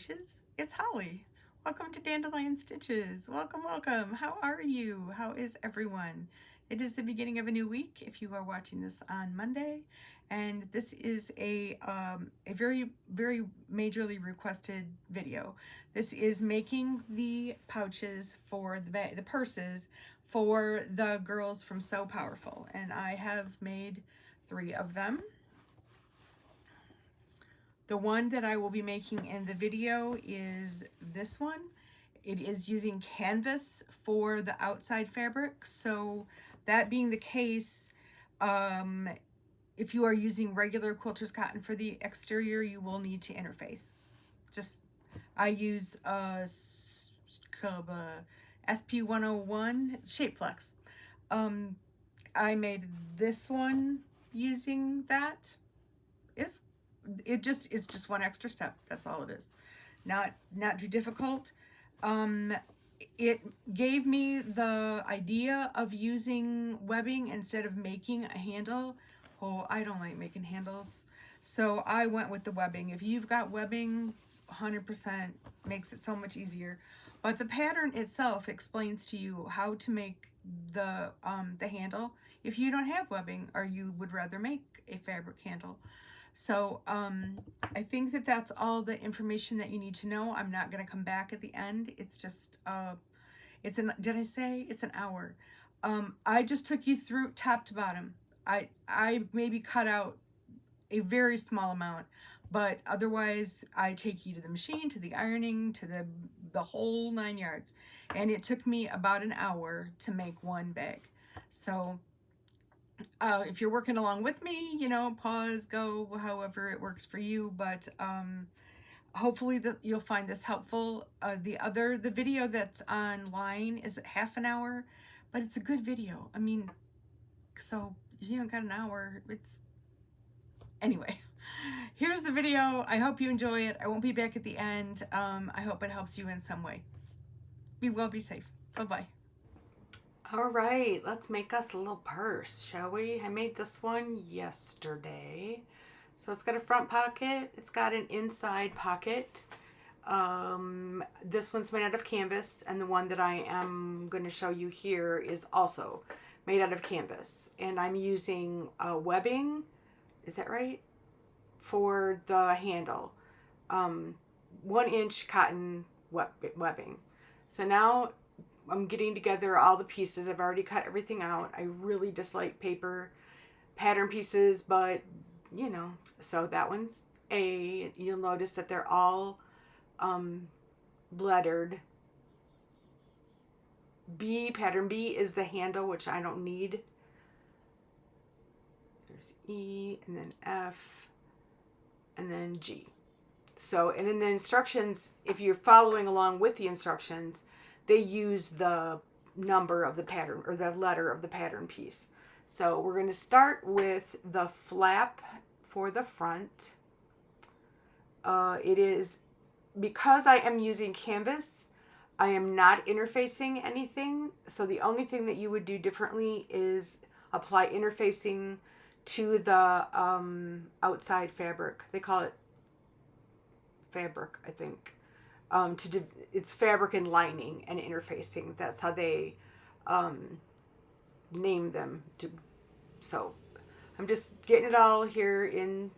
wishes. It's Holly. Welcome to Dandelion Stitches. Welcome, welcome. How are you? How is everyone? It is the beginning of a new week if you are watching this on Monday, and this is a very majorly requested video. This is making the pouches for the purses for the girls from So Powerful, and I have made 3 of them. The one that I will be making in the video is this one. It is using canvas for the outside fabric. So that being the case, if you are using regular quilter's cotton for the exterior, you will need to interface. I use SP101 Shape Flex. I made this one using that. It's just one extra step. That's all it is. Not too difficult. It gave me the idea of using webbing instead of making a handle. Oh, I don't like making handles, so I went with the webbing. If you've got webbing, 100% makes it so much easier. But the pattern itself explains to you how to make the handle if you don't have webbing or you would rather make a fabric handle. So I think that that's all the information that you need to know. I'm not going to come back at the end. It's just, did I say it's an hour? I just took you through top to bottom. I maybe cut out a very small amount, but otherwise I take you to the machine, to the ironing, to the whole 9 yards. And it took me about an hour to make one bag. So if you're working along with me, you know, pause, go, however it works for you. But hopefully you'll find this helpful. The video that's online is half an hour, but it's a good video. I mean, so you don't got an hour. Anyway, here's the video. I hope you enjoy it. I won't be back at the end. I hope it helps you in some way. Be well, be safe. Bye-bye. All right, let's make us a little purse, shall we? I made this one yesterday. So it's got a front pocket. It's got an inside pocket. This one's made out of canvas, and the one that I am going to show you here is also made out of canvas. And I'm using webbing, is that right? For the handle. 1-inch cotton webbing. So now I'm getting together all the pieces. I've already cut everything out. I really dislike paper pattern pieces, but you know, so that one's A. You'll notice that they're all lettered. B, pattern B is the handle, which I don't need. There's E, and then F, and then G. So, and in the instructions, if you're following along with the instructions, they use the number of the pattern or the letter of the pattern piece. So we're going to start with the flap for the front. It is, because I am using canvas, I am not interfacing anything. So the only thing that you would do differently is apply interfacing to the outside fabric. They call it fabric, I think. It's fabric and lining and interfacing. That's how they name them. So I'm just getting it all here in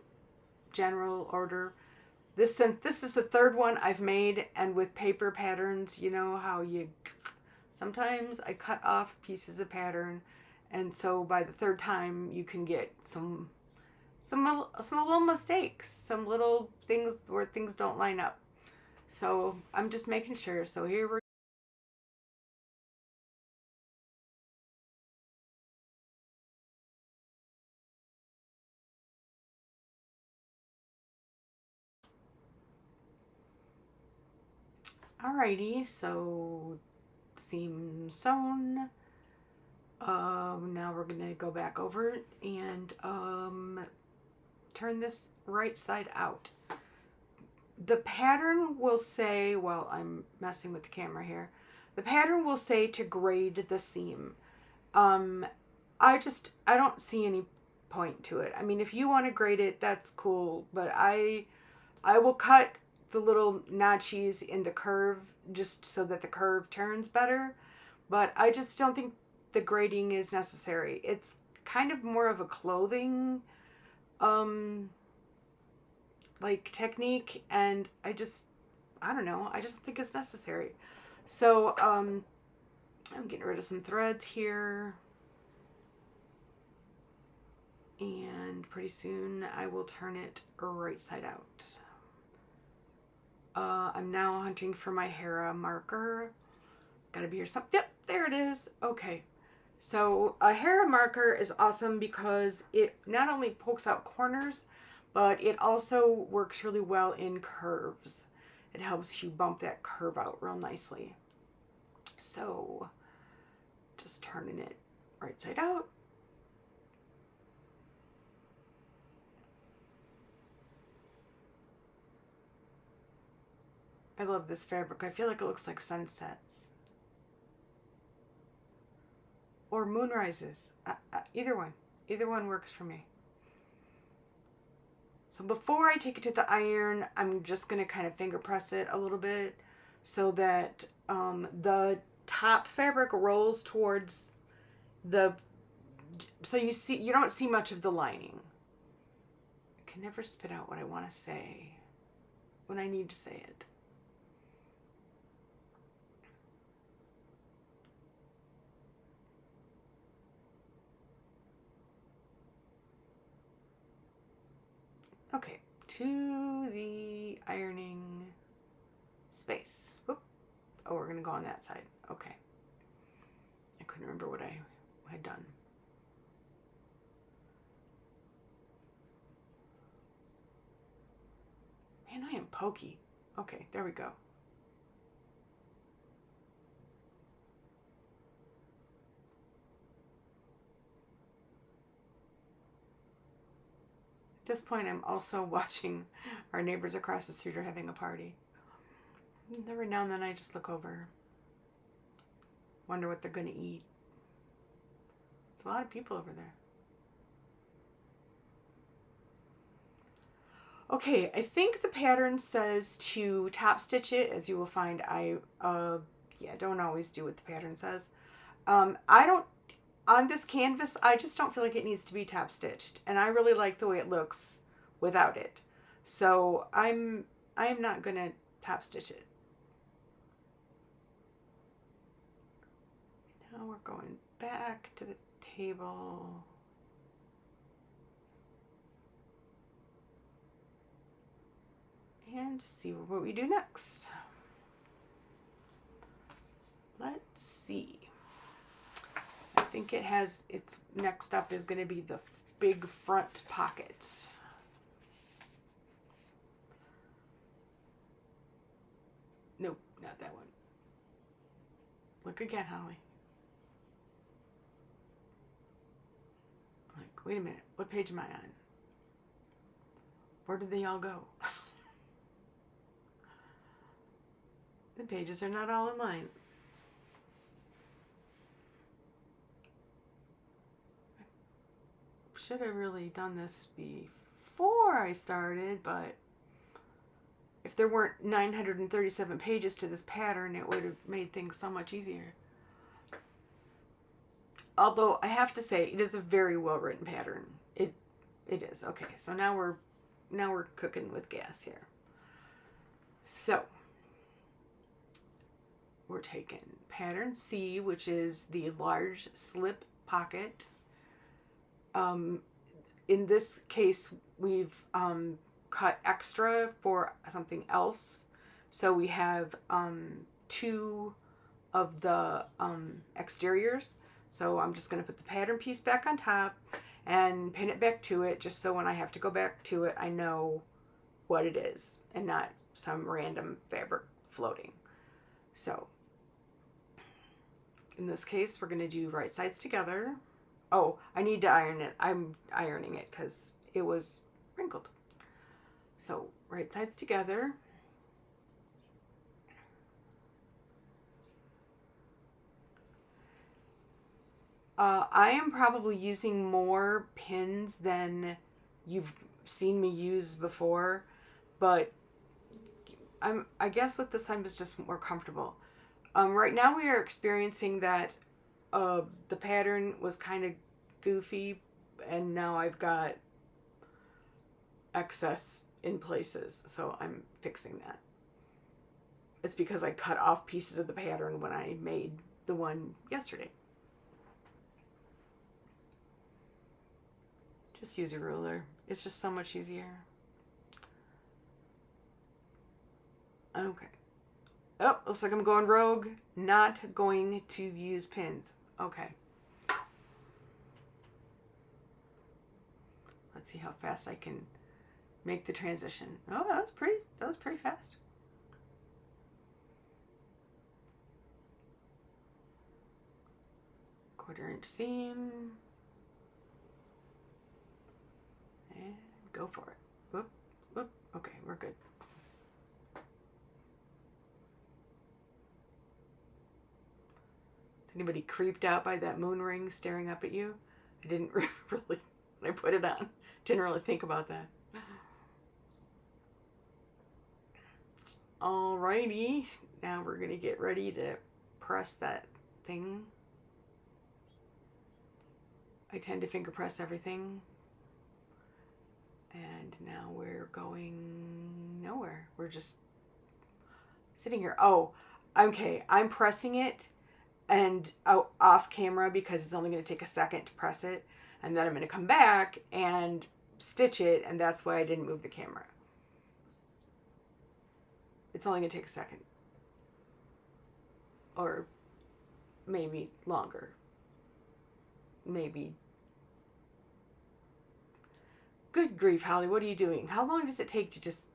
general order. This is the third one I've made, and with paper patterns, you know how sometimes I cut off pieces of pattern, and so by the third time you can get some little mistakes, some little things where things don't line up. So I'm just making sure. So here we're alrighty, so seam sewn. Now we're gonna go back over and turn this right side out. The pattern will say, well, I'm messing with the camera here. The pattern will say to grade the seam. I don't see any point to it. I mean, if you want to grade it, that's cool, but I will cut the little notchies in the curve just so that the curve turns better, but I just don't think the grading is necessary. It's kind of more of a clothing like technique, and I don't know, I just think it's necessary. So I'm getting rid of some threads here, and pretty soon I will turn it right side out. I'm now hunting for my Hera marker. Gotta be here some, yep, there it is. Okay, so a Hera marker is awesome because it not only pokes out corners, but it also works really well in curves. It helps you bump that curve out real nicely. So just turning it right side out. I love this fabric. I feel like it looks like sunsets or moonrises. Either one works for me. So before I take it to the iron, I'm just going to kind of finger press it a little bit so that the top fabric rolls towards the, so you don't see much of the lining. I can never spit out what I want to say when I need to say it. Okay, to the ironing space. Whoop. Oh, we're going to go on that side. Okay. I couldn't remember what I had done. Man, I am pokey. Okay, there we go. At this point, I'm also watching our neighbors across the street are having a party. Every now and then I just look over. Wonder what they're going to eat. It's a lot of people over there. Okay, I think the pattern says to top stitch it, as you will find I don't always do what the pattern says. I don't, on this canvas, I just don't feel like it needs to be top stitched, and I really like the way it looks without it. So I'm not gonna top stitch it. Now we're going back to the table. And see what we do next. Let's see. I think it has, its next up is going to be the big front pocket. Nope, not that one. Look again, Holly. I'm like, wait a minute, what page am I on? Where did they all go? The pages are not all in line. Should have really done this before I started, but if there weren't 937 pages to this pattern, it would have made things so much easier. Although I have to say, it is a very well written pattern. It is. Okay, so now we're cooking with gas here. So we're taking pattern C, which is the large slip pocket. In this case, we've cut extra for something else. So we have 2 of the exteriors. So I'm just going to put the pattern piece back on top and pin it back to it, just so when I have to go back to it, I know what it is and not some random fabric floating. So in this case, we're going to do right sides together. Oh, I need to iron it. I'm ironing it because it was wrinkled. So right sides together. I am probably using more pins than you've seen me use before, but I guess with this I'm just more comfortable. Right now we are experiencing that the pattern was kind of goofy, and now I've got excess in places, so I'm fixing that. It's because I cut off pieces of the pattern when I made the one yesterday. Just use a ruler. It's just so much easier. Okay. Oh, looks like I'm going rogue. Not going to use pins. Okay. Let's see how fast I can make the transition. Oh, that was pretty fast. Quarter-inch seam. And go for it. Whoop, whoop. Okay, we're good. Is anybody creeped out by that moon ring staring up at you? I didn't really, when I put it on, didn't really think about that. Alrighty, now we're gonna get ready to press that thing. I tend to finger press everything. And now we're going nowhere. We're just sitting here. Oh, okay, I'm pressing it and off camera because it's only going to take a second to press it, and then I'm going to come back and stitch it, and that's why I didn't move the camera. It's only going to take a second, or maybe longer, maybe. Good grief, Holly, what are you doing? How long does it take to just...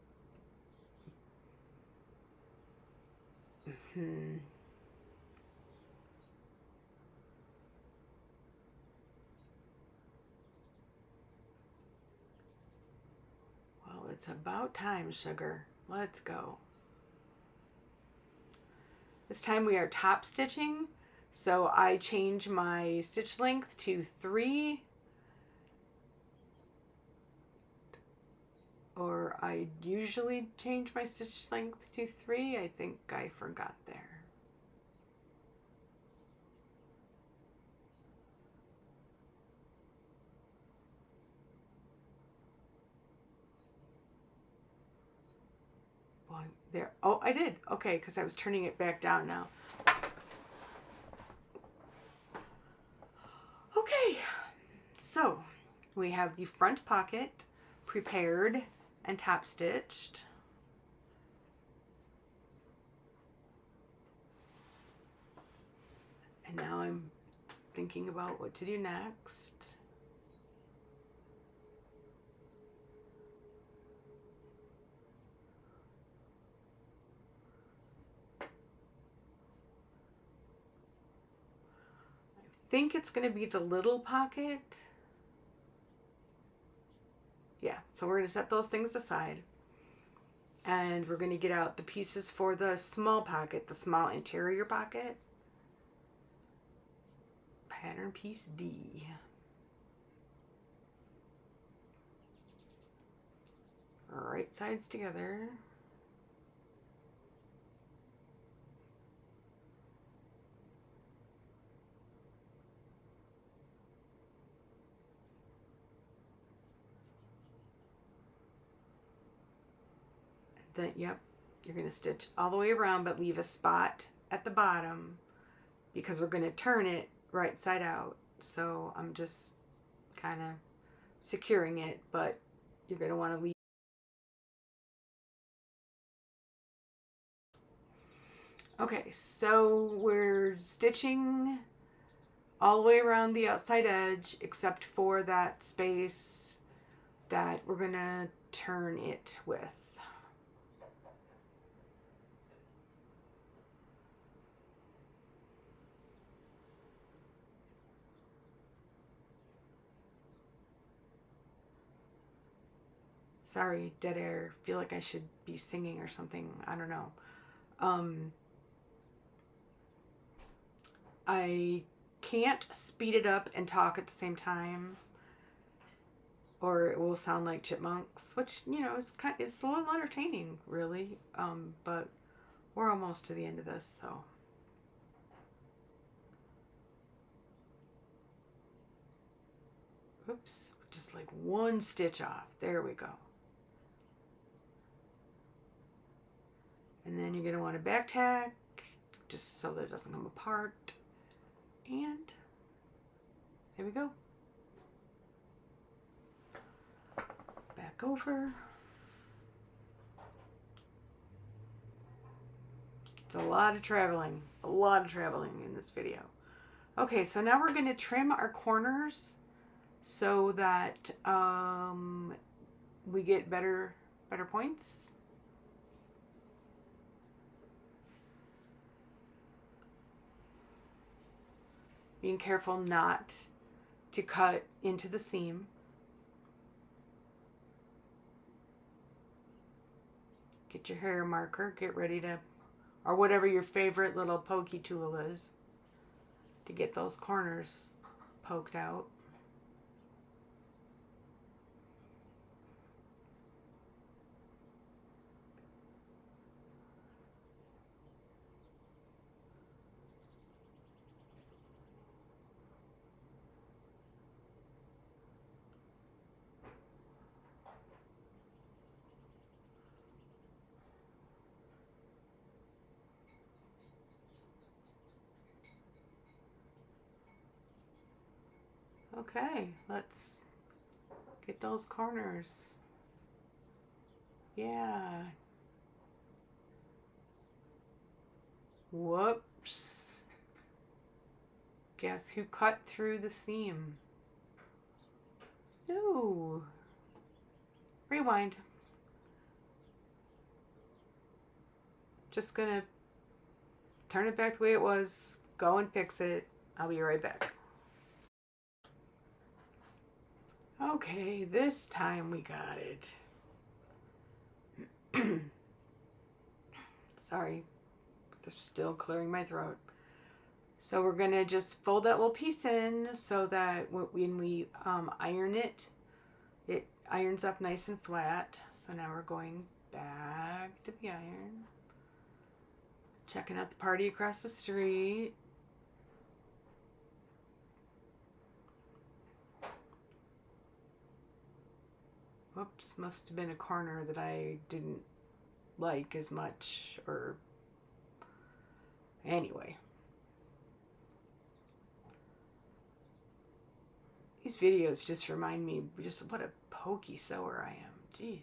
Well, it's about time, sugar. Let's go. This time we are top stitching, so I change my stitch length to 3. Or I usually change my stitch length to 3. I think I forgot there. One there. Oh, I did. Okay, because I was turning it back down now. Okay, so we have the front pocket prepared and top stitched. And now I'm thinking about what to do next. I think it's going to be the little pocket. Yeah, so we're going to set those things aside. And we're going to get out the pieces for the small pocket, the small interior pocket. Pattern piece D. Right sides together. Then, yep, you're going to stitch all the way around, but leave a spot at the bottom because we're going to turn it right side out. So I'm just kind of securing it, but you're going to want to leave. Okay, so we're stitching all the way around the outside edge except for that space that we're going to turn it with. Sorry, dead air. Feel like I should be singing or something. I don't know. I can't speed it up and talk at the same time. or it will sound like chipmunks, which, you know, it's a little entertaining, really. But we're almost to the end of this, so. Oops, just like one stitch off. There we go. And then you're going to want to back tack just so that it doesn't come apart. And there we go. Back over. It's a lot of traveling in this video. Okay, so now we're going to trim our corners so that we get better points. Being careful not to cut into the seam. Get your hair marker, get ready to, or whatever your favorite little pokey tool is, to get those corners poked out. Okay, let's get those corners. Yeah. Whoops. Guess who cut through the seam? So, rewind. Just gonna turn it back the way it was, go and fix it. I'll be right back. Okay, this time we got it. Sorry, still clearing my throat. So we're gonna just fold that little piece in so that when we iron it, it irons up nice and flat. So now we're going back to the iron. Checking out the party across the street. Whoops, must have been a corner that I didn't like as much, or anyway. These videos just remind me just what a pokey sewer I am. Jeez.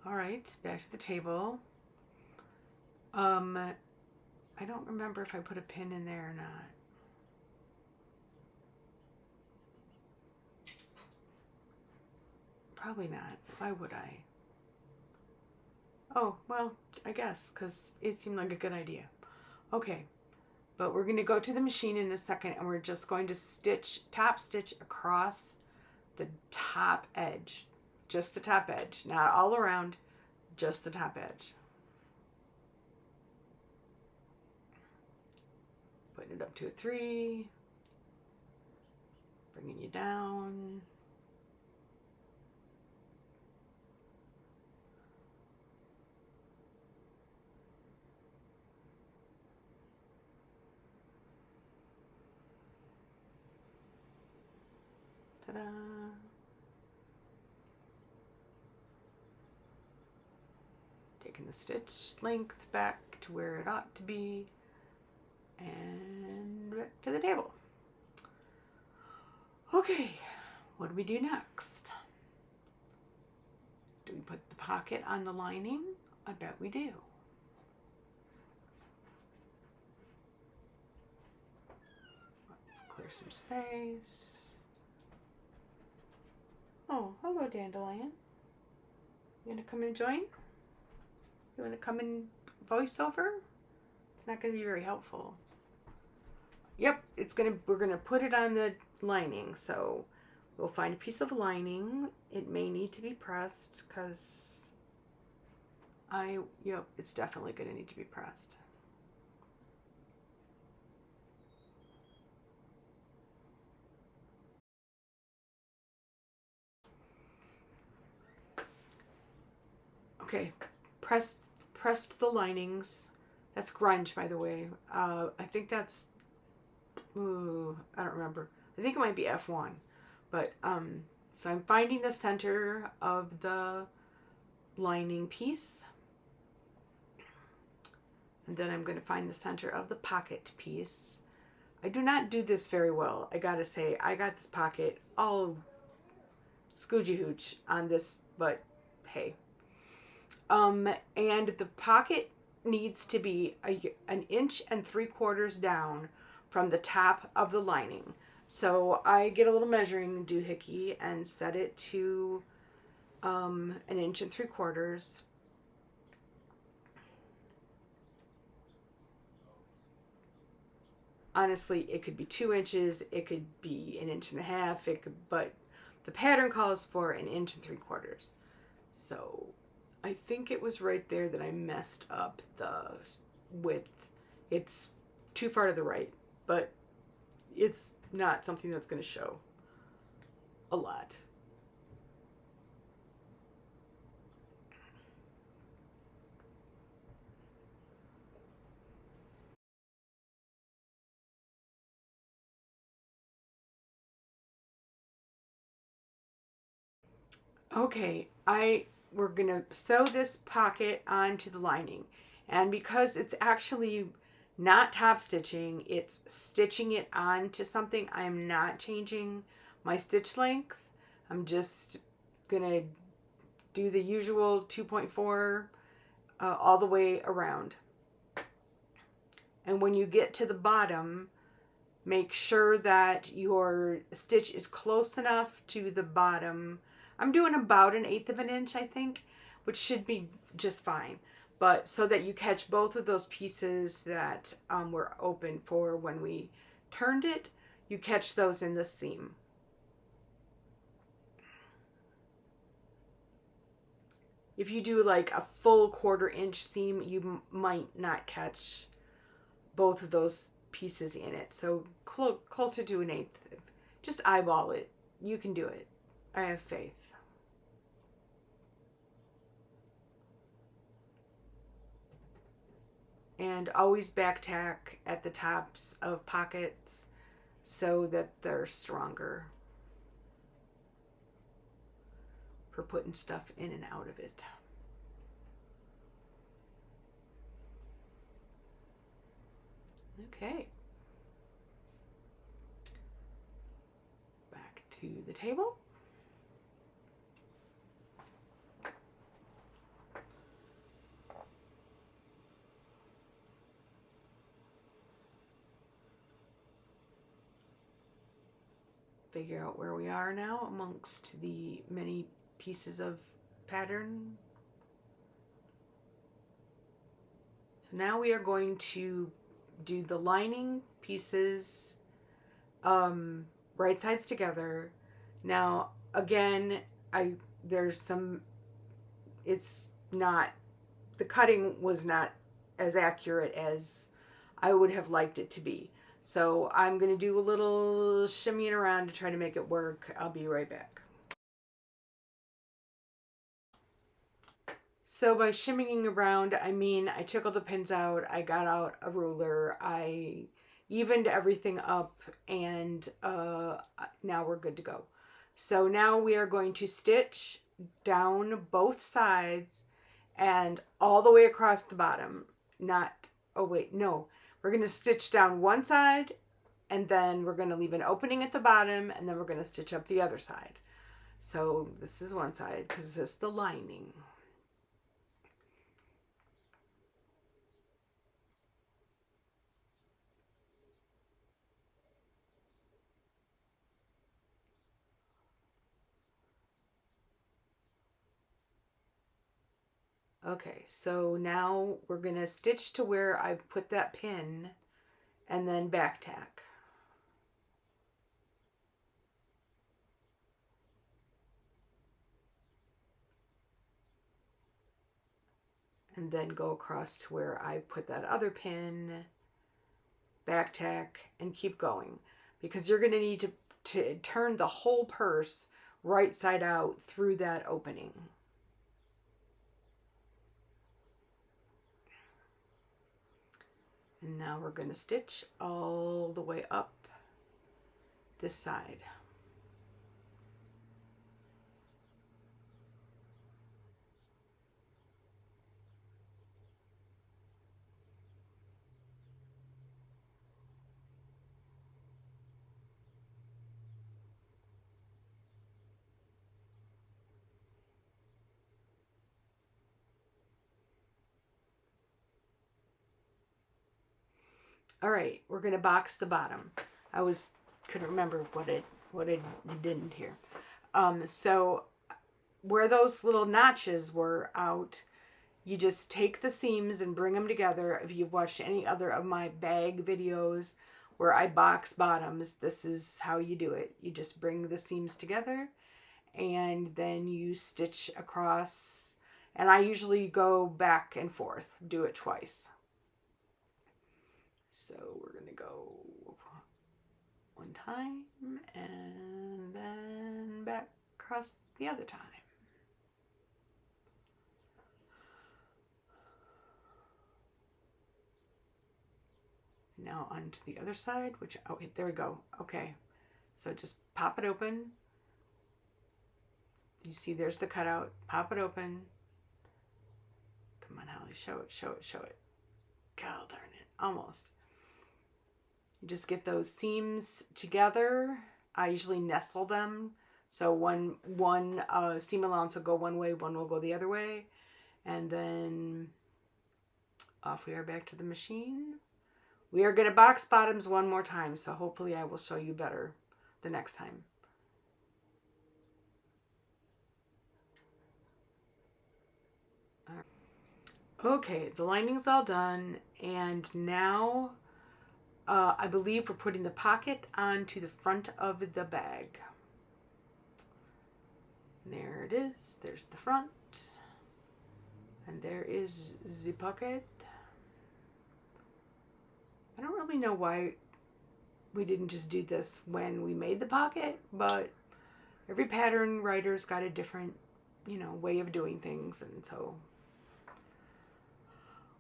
All right, back to the table. I don't remember if I put a pin in there or not. Probably not. Why would I? Oh, well, I guess, because it seemed like a good idea. Okay, but we're going to go to the machine in a second, and we're just going to top stitch across the top edge. Just the top edge, not all around, just the top edge. Putting it up to a 3, bringing you down. Ta-da! Taking the stitch length back to where it ought to be, and back to the table. Okay, what do we do next? Do we put the pocket on the lining? I bet we do. Let's clear some space. Oh, hello, Dandelion. You gonna come and join? You want to come in voiceover? It's not going to be very helpful. Yep, we're going to put it on the lining. So we'll find a piece of lining. It may need to be pressed because yep, it's definitely going to need to be pressed. Okay, pressed the linings. That's grunge, by the way. I think that's, I don't remember. I think it might be F1. But, so I'm finding the center of the lining piece. And then I'm going to find the center of the pocket piece. I do not do this very well. I gotta say, I got this pocket all scoogy hooch on this, but hey. And the pocket needs to be an 1.75 inches down from the top of the lining. So I get a little measuring doohickey and set it to 1.75 inches. Honestly, it could be 2 inches, it could be 1.5 inches, but the pattern calls for 1.75 inches. So I think it was right there that I messed up the width. It's too far to the right, but it's not something that's going to show a lot. Okay, we're going to sew this pocket onto the lining. And because it's actually not top stitching, it's stitching it onto something, I'm not changing my stitch length. I'm just going to do the usual 2.4 all the way around. And when you get to the bottom, make sure that your stitch is close enough to the bottom. I'm doing about 1/8 of an inch, I think, which should be just fine. But so that you catch both of those pieces that were open for when we turned it, you catch those in the seam. If you do like a full 1/4 inch seam, you might not catch both of those pieces in it. So closer to 1/8. Just eyeball it. You can do it. I have faith. And always back tack at the tops of pockets so that they're stronger for putting stuff in and out of it. Okay. Back to the table. Figure out where we are now amongst the many pieces of pattern. So now we are going to do the lining pieces right sides together. Now again, it's not, the cutting was not as accurate as I would have liked it to be. So I'm going to do a little shimmying around to try to make it work. I'll be right back. So by shimmying around, I mean I took all the pins out, I got out a ruler, I evened everything up, and now we're good to go. So now we are going to stitch down both sides and all the way across the bottom. We're going to stitch down one side, and then we're going to leave an opening at the bottom, and then we're going to stitch up the other side. So this is one side because this is the lining. Okay, so now we're going to stitch to where I've put that pin and then back tack. And then go across to where I put that other pin, back tack, and keep going. Because you're going to need to turn the whole purse right side out through that opening. And now we're going to stitch all the way up this side. All right, we're going to box the bottom. Couldn't remember what it didn't here. So where those little notches were out, you just take the seams and bring them together. If you've watched any other of my bag videos where I box bottoms, this is how you do it. You just bring the seams together and then you stitch across. And I usually go back and forth, do it twice. So we're going to go one time and then back across the other time. Now onto the other side, which, oh, there we go. Okay, so just pop it open. You see there's the cutout. Pop it open. Come on, Holly, show it, show it, show it. God darn it, almost. You just get those seams together. I usually nestle them. So one seam allowance will go one way, one will go the other way. And then off we are back to the machine. We are going to box bottoms one more time, so hopefully I will show you better the next time. Okay, the lining's all done, and now I believe we're putting the pocket onto the front of the bag. There it is. There's the front. And there is the pocket. I don't really know why we didn't just do this when we made the pocket, but every pattern writer's got a different, way of doing things, and so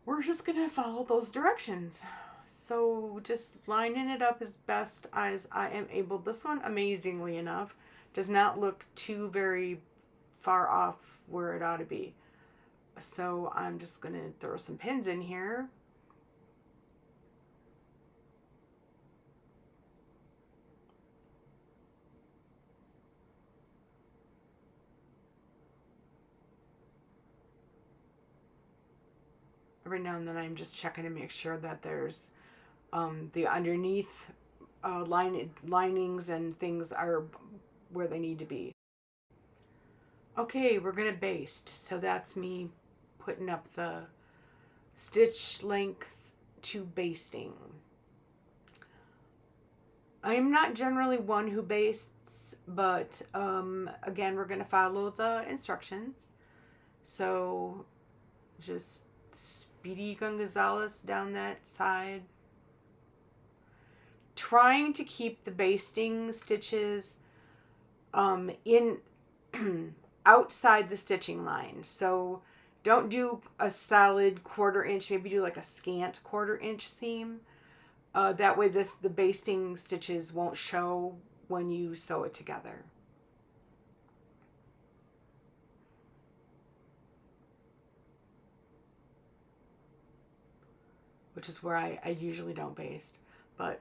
we're just gonna follow those directions. So just lining it up as best as I am able. This one, amazingly enough, does not look too very far off where it ought to be. So I'm just gonna throw some pins in here. Every now and then I'm just checking to make sure that there's the underneath linings and things are where they need to be. Okay, we're gonna baste. So that's me putting up the stitch length to basting. I'm not generally one who bastes, but again, we're gonna follow the instructions. So just Speedy Gonzalez down that side. Trying to keep the basting stitches in outside the stitching line. So don't do a solid 1/4 inch, maybe do like a scant 1/4 inch seam. That way the basting stitches won't show when you sew it together. Which is where I usually don't baste, but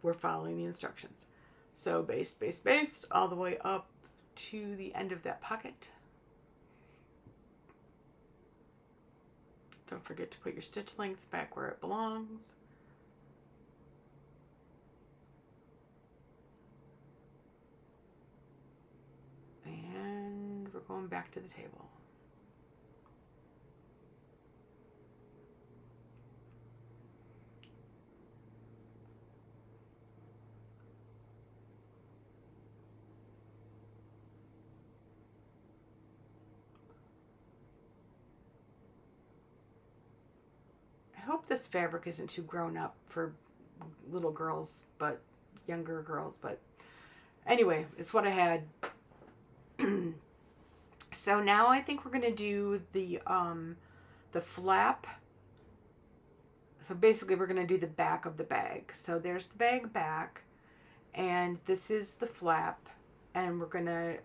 we're following the instructions. So baste, baste, baste all the way up to the end of that pocket. Don't forget to put your stitch length back where it belongs. And we're going back to the table. this fabric isn't too grown up for little girls, but younger girls, but anyway, it's what I had. So now I think we're gonna do the flap. So basically we're gonna do the back of the bag. So there's the bag back, and this is the flap, and we're gonna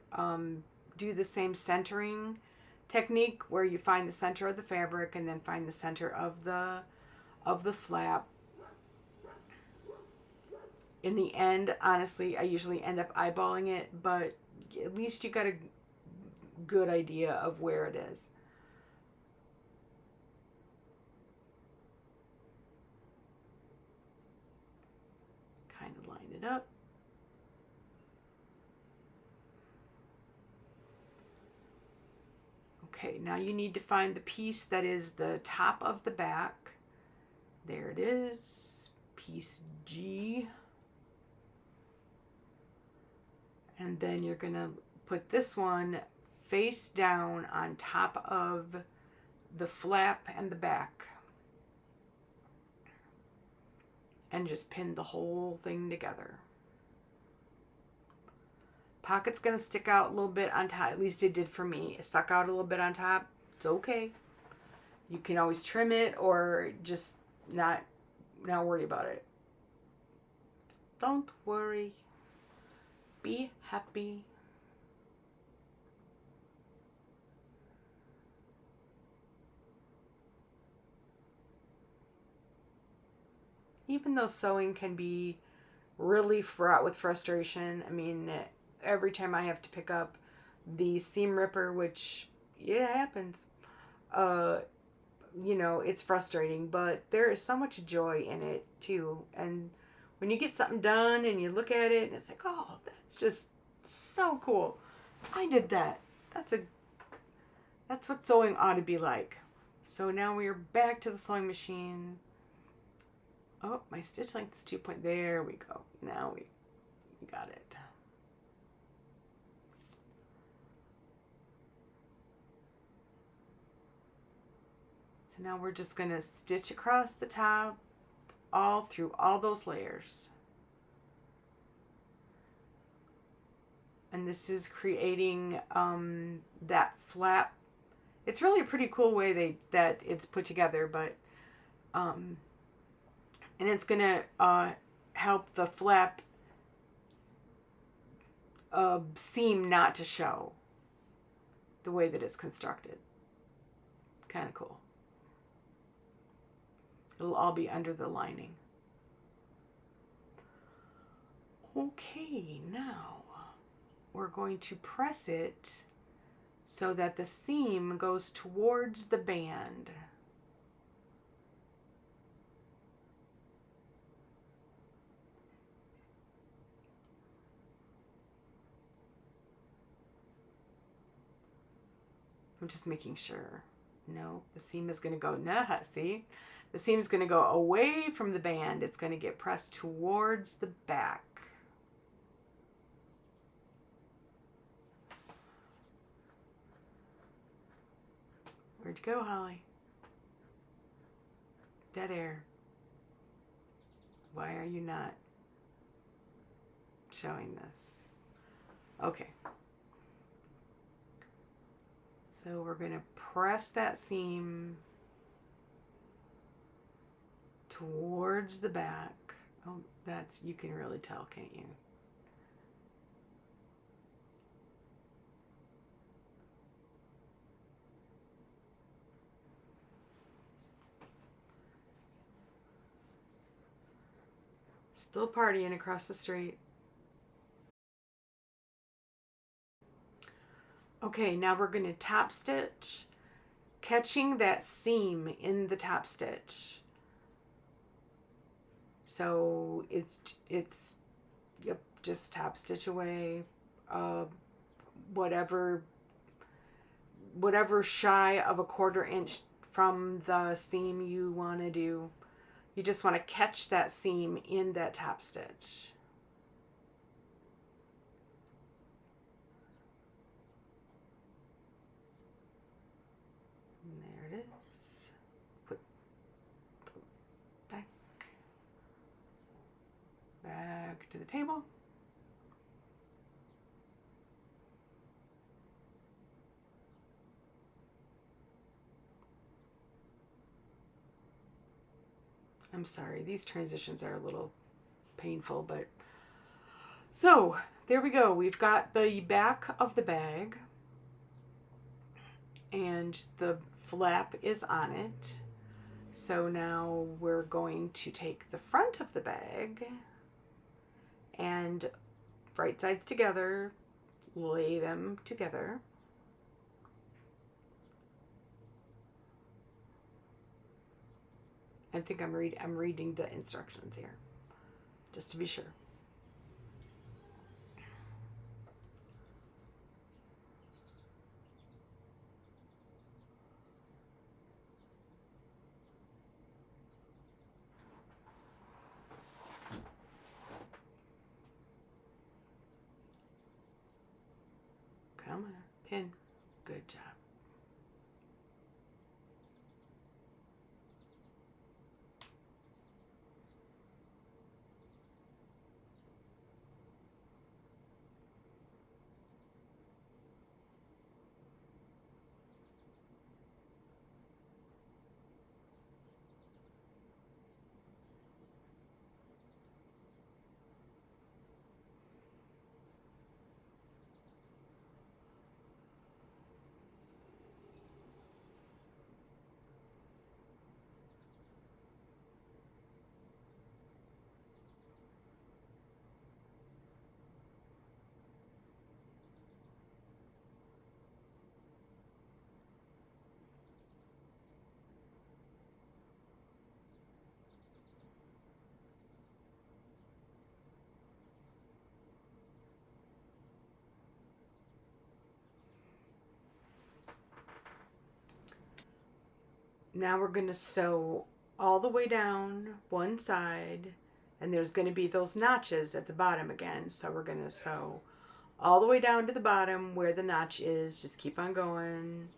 do the same centering technique where you find the center of the fabric and then find the center of the flap. In the end, honestly, I usually end up eyeballing it, but at least you got a good idea of where it is. Kind of line it up. Okay, now you need to find the piece that is the top of the back. There it is, piece G. And then you're gonna put this one face down on top of the flap and the back. And just pin the whole thing together. Pocket's gonna stick out a little bit on top, at least it did for me. It stuck out a little bit on top, it's okay. You can always trim it or just not worry about it. Don't worry, be happy. Even though sewing can be really fraught with frustration, I mean, every time I have to pick up the seam ripper, which it happens, you know, it's frustrating, but there is so much joy in it too. And when you get something done and you look at it and it's like, oh, that's just so cool. I did that. That's what sewing ought to be like. So now we are back to the sewing machine. Oh, my stitch length is 2 point. There we go. Now we got it. So now we're just going to stitch across the top all through all those layers. And this is creating that flap. It's really a pretty cool way that it's put together, but and it's going to help the flap seam not to show the way that it's constructed. Kind of cool. It'll all be under the lining. Okay, now we're going to press it so that the seam goes towards the band. I'm just making sure. No, the seam is going to go, nah, see? The seam is going to go away from the band. It's going to get pressed towards the back. Where'd you go, Holly? Dead air. Why are you not showing this? Okay. So we're going to press that seam towards the back. Oh, you can really tell, can't you? Still partying across the street. Okay, now we're going to top stitch, catching that seam in the top stitch. So it's yep, just top stitch away, whatever shy of a 1/4 inch from the seam you want to do. You just want to catch that seam in that top stitch. And there it is. Put table. I'm sorry, these transitions are a little painful, but so there we go. We've got the back of the bag and the flap is on it. So now we're going to take the front of the bag and right sides together, lay them together. I think I'm reading the instructions here, just to be sure. Come on, pin. Good job. Now we're going to sew all the way down one side, and there's going to be those notches at the bottom again. So we're going to sew all the way down to the bottom where the notch is. Just keep on going.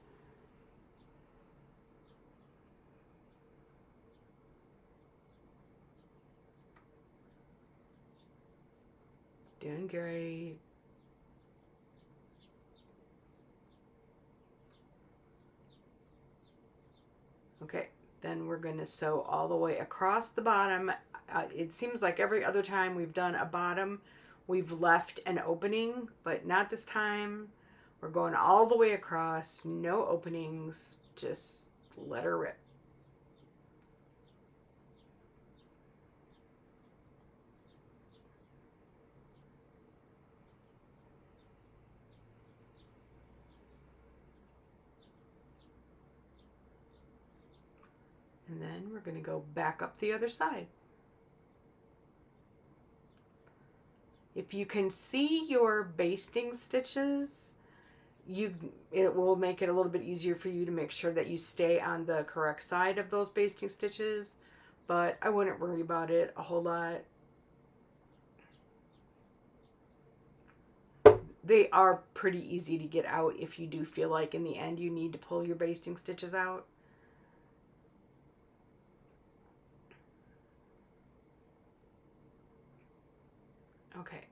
Doing great. Okay, then we're going to sew all the way across the bottom. It seems like every other time we've done a bottom, we've left an opening, but not this time. We're going all the way across, no openings, just let her rip. And then we're going to go back up the other side. If you can see your basting stitches, it will make it a little bit easier for you to make sure that you stay on the correct side of those basting stitches, but I wouldn't worry about it a whole lot. They are pretty easy to get out if you do feel like in the end you need to pull your basting stitches out. Okay,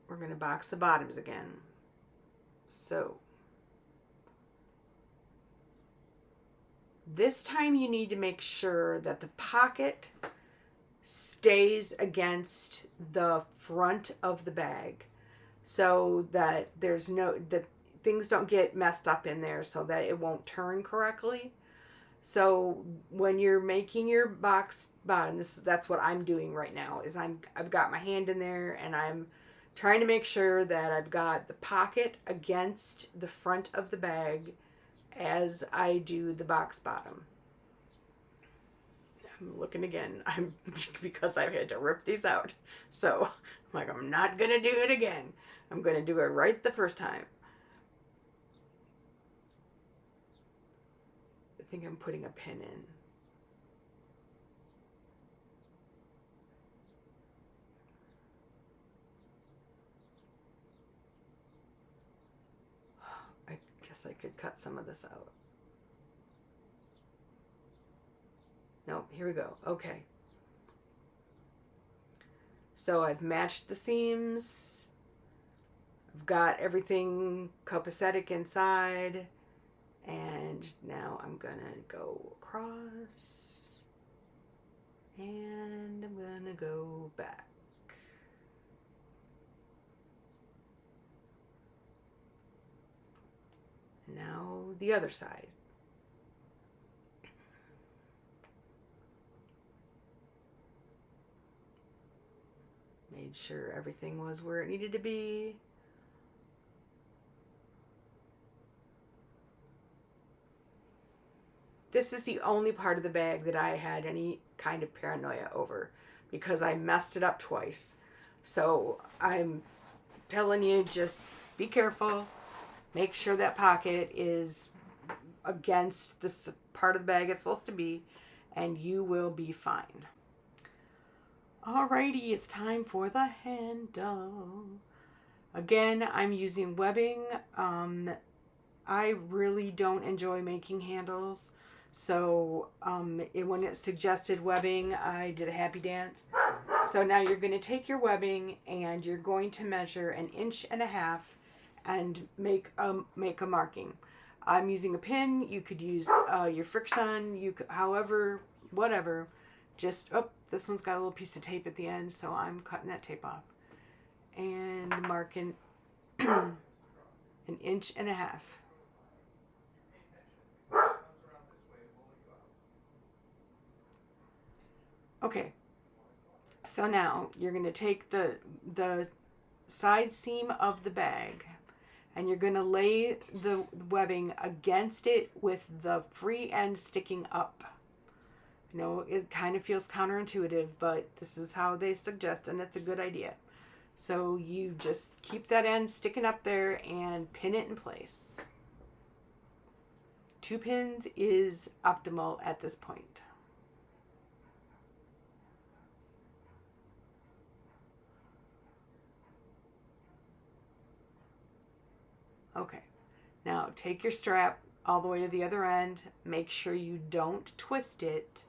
we're going to box the bottoms again. So this time you need to make sure that the pocket stays against the front of the bag so that that things don't get messed up in there, so that it won't turn correctly. So when you're making your box bottom, that's what I'm doing right now, is I've got my hand in there and I'm trying to make sure that I've got the pocket against the front of the bag as I do the box bottom. I'm looking again. Because I've had to rip these out. So I'm like, I'm not gonna do it again. I'm gonna do it right the first time. I think I'm putting a pin in. I guess I could cut some of this out. Nope, here we go. Okay. So I've matched the seams. I've got everything copacetic inside. And now I'm gonna go across. And I'm gonna go back. Now the other side. Made sure everything was where it needed to be. This is the only part of the bag that I had any kind of paranoia over because I messed it up twice. So I'm telling you, just be careful. Make sure that pocket is against this part of the bag it's supposed to be, and you will be fine. Alrighty, it's time for the handle. Again, I'm using webbing. I really don't enjoy making handles. So when it suggested webbing, I did a happy dance. So now you're going to take your webbing and you're going to measure 1.5 inches and make a marking. I'm using a pin. You could use your Friction. You could, however, whatever. Just, oh, this one's got a little piece of tape at the end, so I'm cutting that tape off. And marking 1.5 inches. Okay, so now you're going to take the side seam of the bag and you're going to lay the webbing against it with the free end sticking up. You know, it kind of feels counterintuitive, but this is how they suggest, and it's a good idea. So you just keep that end sticking up there and pin it in place. 2 pins is optimal at this point. Okay, now take your strap all the way to the other end. Make sure you don't twist it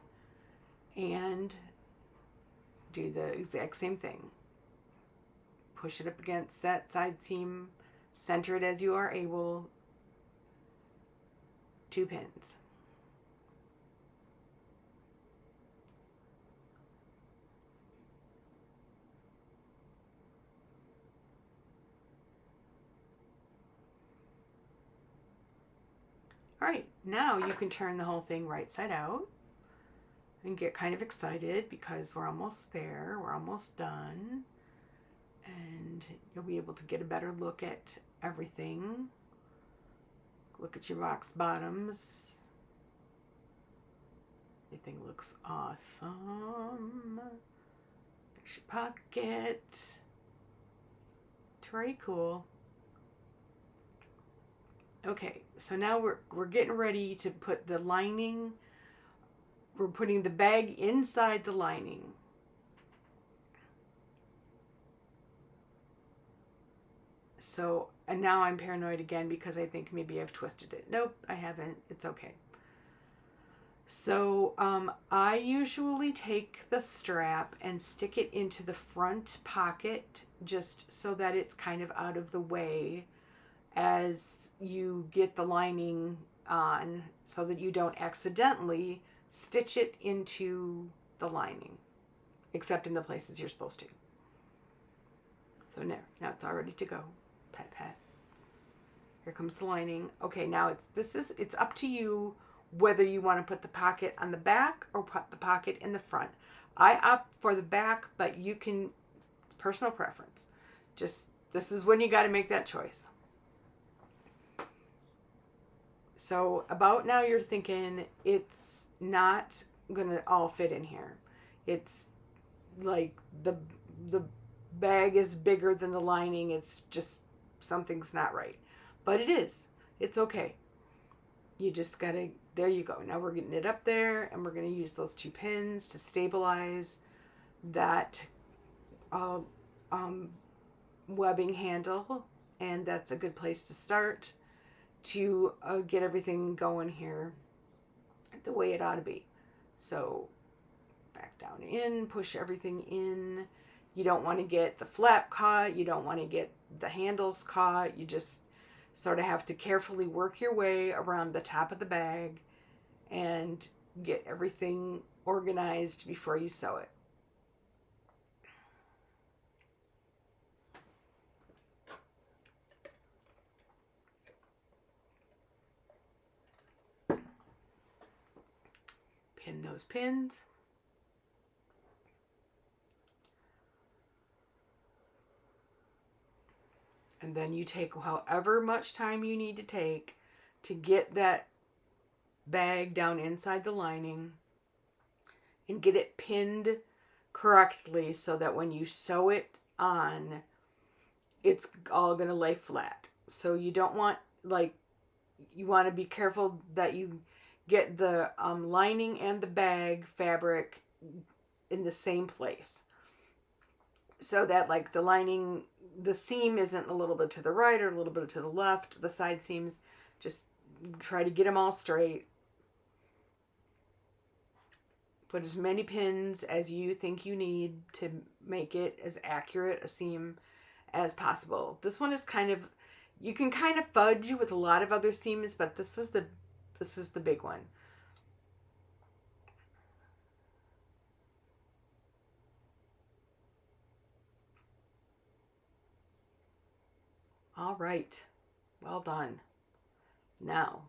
and do the exact same thing. Push it up against that side seam, center it as you are able. 2 pins. All right, now you can turn the whole thing right side out and get kind of excited because we're almost there, we're almost done. And you'll be able to get a better look at everything. Look at your box bottoms. Everything looks awesome. There's your pocket. It's very cool. Okay, so now we're getting ready to put the lining. We're putting the bag inside the lining. So, and now I'm paranoid again because I think maybe I've twisted it. Nope, I haven't. It's okay. So, I usually take the strap and stick it into the front pocket just so that it's kind of out of the way as you get the lining on so that you don't accidentally stitch it into the lining, except in the places you're supposed to. So now it's all ready to go. Pat, pat. Here comes the lining. Okay, now it's up to you whether you want to put the pocket on the back or put the pocket in the front. I opt for the back, but you can, personal preference. Just, this is when you got to make that choice. So about now you're thinking it's not gonna all fit in here. It's like the bag is bigger than the lining. It's just, something's not right. But it is. It's okay. You just gotta, there you go. Now we're getting it up there and we're gonna use those 2 pins to stabilize that webbing handle. And that's a good place to start to get everything going here the way it ought to be. So back down in, push everything in, You don't want to get the flap caught. You don't want to get the handles caught. You just sort of have to carefully work your way around the top of the bag and get everything organized before you sew it. Pin those pins. And then you take however much time you need to take to get that bag down inside the lining and get it pinned correctly so that when you sew it on, it's all going to lay flat. So you don't want, like, you want to be careful that you get the lining and the bag fabric in the same place. So that, like, the lining, the seam isn't a little bit to the right or a little bit to the left. The side seams, just try to get them all straight. Put as many pins as you think you need to make it as accurate a seam as possible. This one is kind of, you can kind of fudge with a lot of other seams, but this is the big one. All right, well done. Now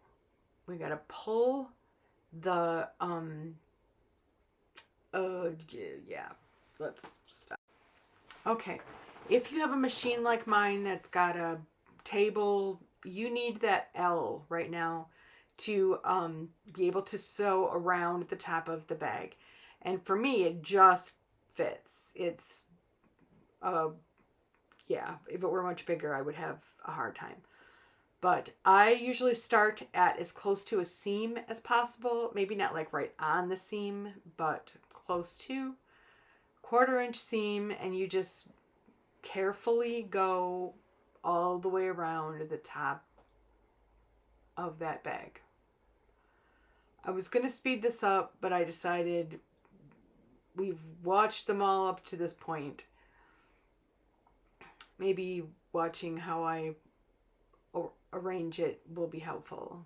we gotta pull the yeah, let's stop. Okay, if you have a machine like mine that's got a table, you need that L right now to be able to sew around the top of the bag. And for me, it just fits. It's yeah, if it were much bigger, I would have a hard time. But I usually start at as close to a seam as possible. Maybe not like right on the seam, but close to 1/4 inch seam. And you just carefully go all the way around the top of that bag. I was going to speed this up, but I decided we've watched them all up to this point. Maybe watching how I arrange it will be helpful.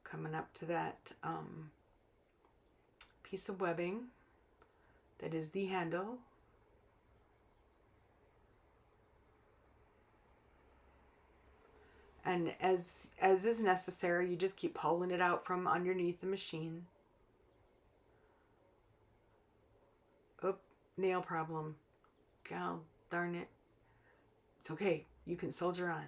Coming up to that piece of webbing that is the handle. And as is necessary, you just keep pulling it out from underneath the machine. Oh, nail problem. God darn it. It's okay. You can soldier on.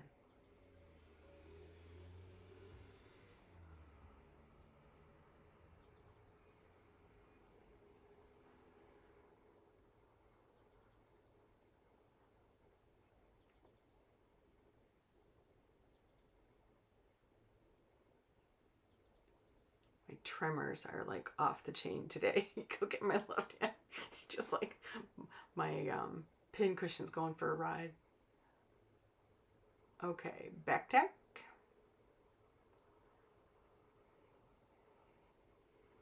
My tremors are like off the chain today. Look at my left hand. Just like my pin cushion's going for a ride. Okay, back tack.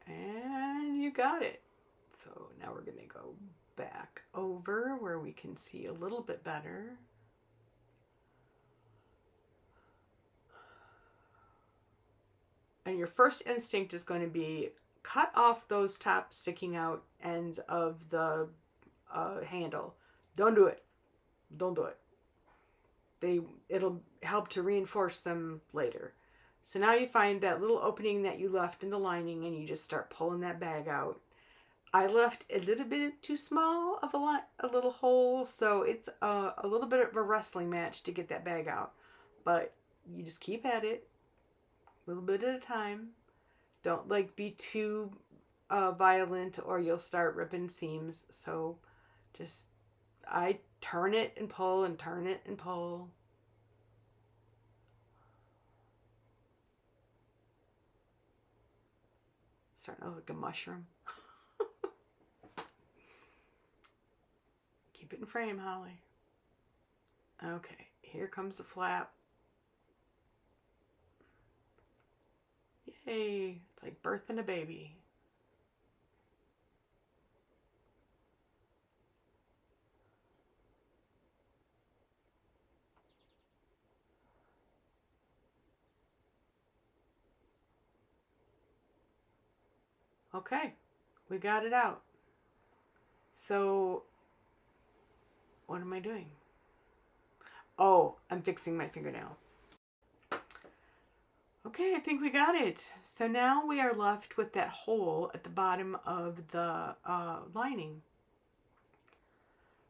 And you got it. So now we're going to go back over where we can see a little bit better. And your first instinct is going to be cut off those top sticking out ends of the handle. Don't do it. Don't do it. It'll help to reinforce them later. So now you find that little opening that you left in the lining and you just start pulling that bag out. I left a little bit too small of a little hole, so it's a little bit of a wrestling match to get that bag out. But you just keep at it, a little bit at a time. Don't like be too violent or you'll start ripping seams. So just, I turn it and pull and turn it and pull. Starting to look like a mushroom. Keep it in frame, Holly. Okay, here comes the flap. Yay, it's like birthing a baby. Okay, we got it out. So, what am I doing? Oh, I'm fixing my fingernail. Okay, I think we got it. So now we are left with that hole at the bottom of the lining.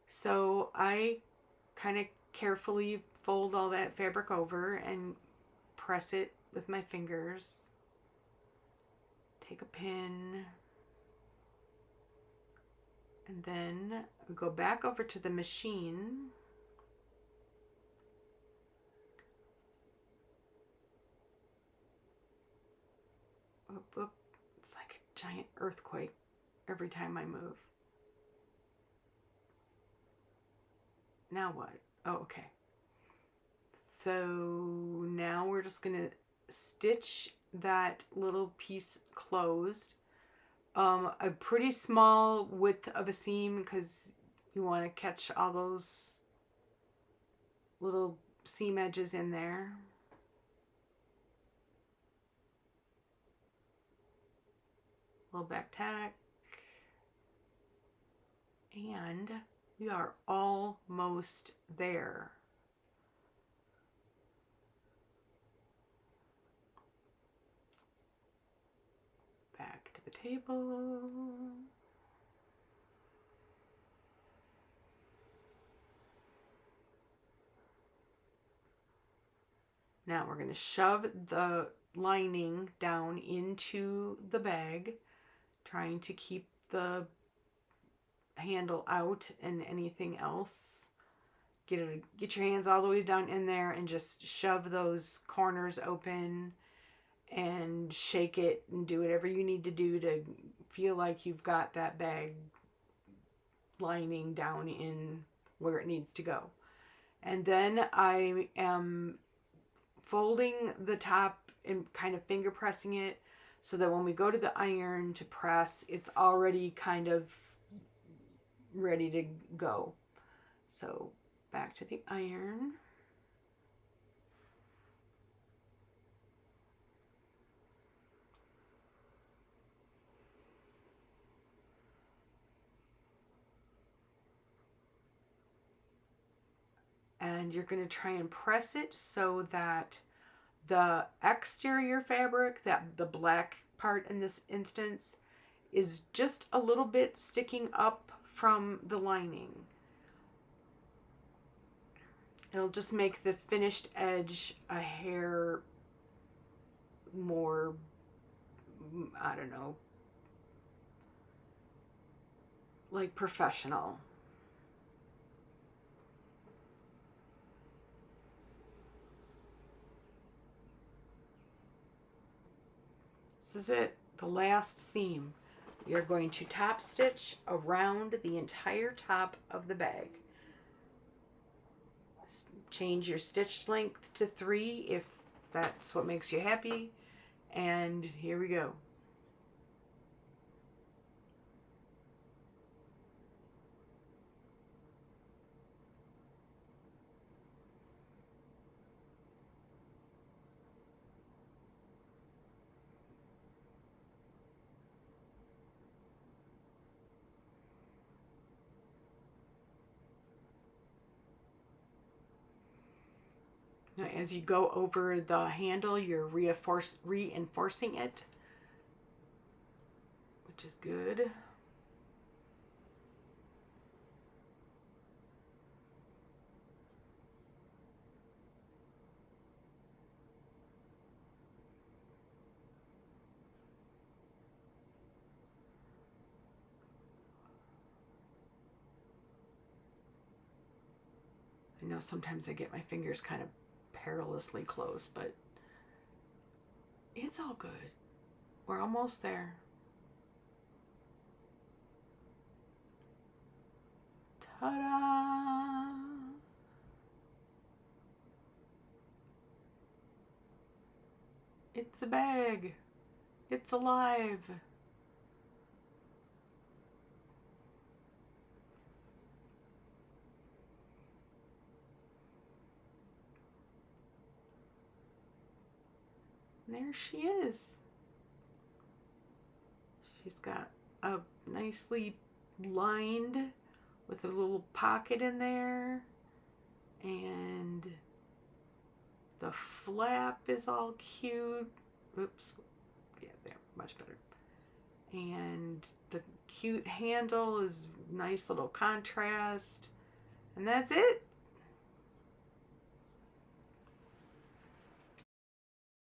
So I kind of carefully fold all that fabric over and press it with my fingers. Take a pin. And then we go back over to the machine. Whoop, whoop. It's like a giant earthquake every time I move. Now what? Oh, okay. So now we're just gonna stitch that little piece closed. A pretty small width of a seam because you want to catch all those little seam edges in there. Little back tack. And we are almost there. Back to the table. Now we're going to shove the lining down into the bag, trying to keep the handle out and anything else. Get your hands all the way down in there and just shove those corners open and shake it and do whatever you need to do to feel like you've got that bag lining down in where it needs to go. And then I am folding the top and kind of finger pressing it so that when we go to the iron to press, it's already kind of ready to go. So back to the iron. And you're going to try and press it so that the exterior fabric, that the black part in this instance, is just a little bit sticking up from the lining. It'll just make the finished edge a hair more, I don't know, like professional. This is it, the last seam. You're going to top stitch around the entire top of the bag. Change your stitch length to 3 if that's what makes you happy. And here we go. Now, as you go over the handle, you're reinforcing it, which is good. I know sometimes I get my fingers kind of perilously close, but it's all good. We're almost there. Ta-da! It's a bag. It's alive. And there she is. She's got a nicely lined with a little pocket in there, and the flap is all cute. Oops. Yeah, there, much better. And the cute handle is nice little contrast. And that's it.